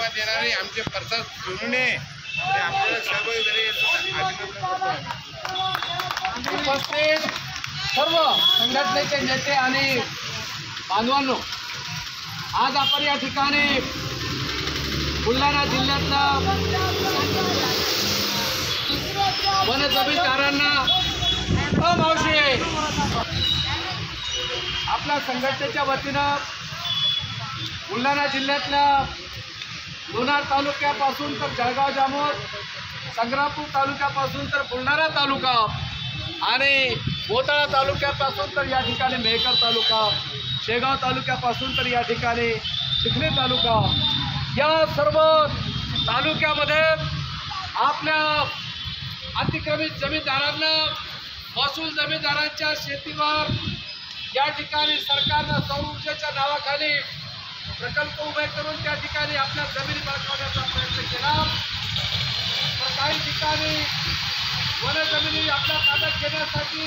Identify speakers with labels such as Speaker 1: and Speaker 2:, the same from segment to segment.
Speaker 1: सेवा देणारे आमचे प्रसाद सोनूने आपल्याला सहभागी झाले
Speaker 2: उपस्थित सर्व संघटनेचे नेते आणि बांधवांनो, आज आपण या ठिकाणी बुलढाणा जिल्ह्यातल्या वन जमीनदारांना मावशी आपल्या संघटनेच्या वतीनं बुलढाणा जिल्ह्यातल्या लोणार तालुक्यापासून तर जळगाव जामोद, संग्रामपूर तालुक्यापासून तर बुलढाणा तालुका आणि मोताळा तालुक्यापासून तर या ठिकाणी मेहकर तालुका, शेगाव तालुक्यापासून तर या ठिकाणी चिखली तालुका, या सर्व तालुक्यामध्ये आपल्या अतिक्रमित जमीनदारांना महसूल जमीनदारांच्या शेतीवर या ठिकाणी सरकारनं सौर ऊर्जेच्या नावाखाली प्रकल्प उभे करून त्या ठिकाणी आपल्या जमिनी बळकावण्याचा प्रयत्न केला। तर काही ठिकाणी वन जमिनी आपल्या ताब्यात घेण्यासाठी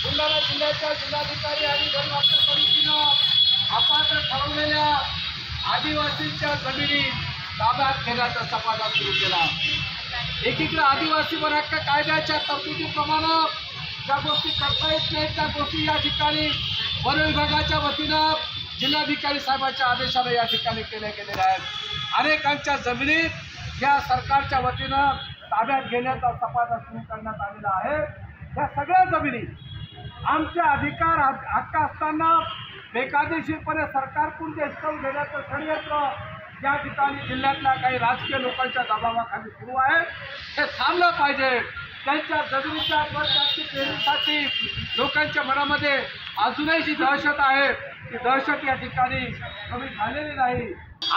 Speaker 2: बुलढाणा जिल्ह्याच्या जिल्हाधिकारी आणि वनवासी समितीनं आपण ठरवलेल्या आदिवासींच्या जमिनी ताब्यात घेण्याचा सपाटा सुरू केला। एकीकडे आदिवासी वन हक्क कायद्याच्या तरतुदीप्रमाणे ज्या गोष्टी करता येत नाहीत त्या गोष्टी या ठिकाणी वन विभागाच्या वतीनं जिल्हाधिकारी साहेबांच्या आदेशाने या ठिकाणी केल्या गेलेल्या आहेत। अनेकांच्या जमिनी या सरकारच्या वतीनं ताब्यात घेण्याचा सपाटा सुरू करण्यात आलेला आहे। या सगळ्या जमिनी आमचे अधिकार हक्क असताना बेकायदेशीरपणे सरकारकडून जे हिसकावून घेण्याचं षडयंत्र या ठिकाणी जिल्ह्यातल्या काही राजकीय लोकांच्या दबावाखाली सुरू आहे, हे थांबलं पाहिजे। त्यांच्या जमिनीच्या जागतिक पेरणीसाठी लोकांच्या मनामध्ये अजूनही जी दहशत आहे ती दहशत या ठिकाणी कमी झालेली नाही।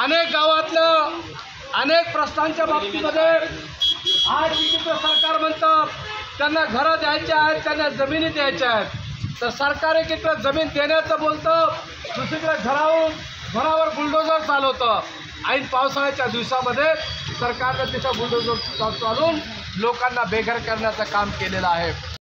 Speaker 2: अनेक गावातलं अनेक प्रश्नांच्या बाबतीमध्ये आज तिकीचं सरकार म्हणतं त्यांना घरं द्यायची आहेत, त्यांना जमिनी द्यायच्या आहेत, तर सरकार एकीकडे जमीन देण्याचं बोलतं, दुसरीकडे घरावर बुलडोजर चालवतं। ऐन पावसाळ्याच्या दिवसामध्ये सरकारनं तिथं बुलडोजर चालवून लोकांना बेघर करण्याचं काम केलेलं आहे।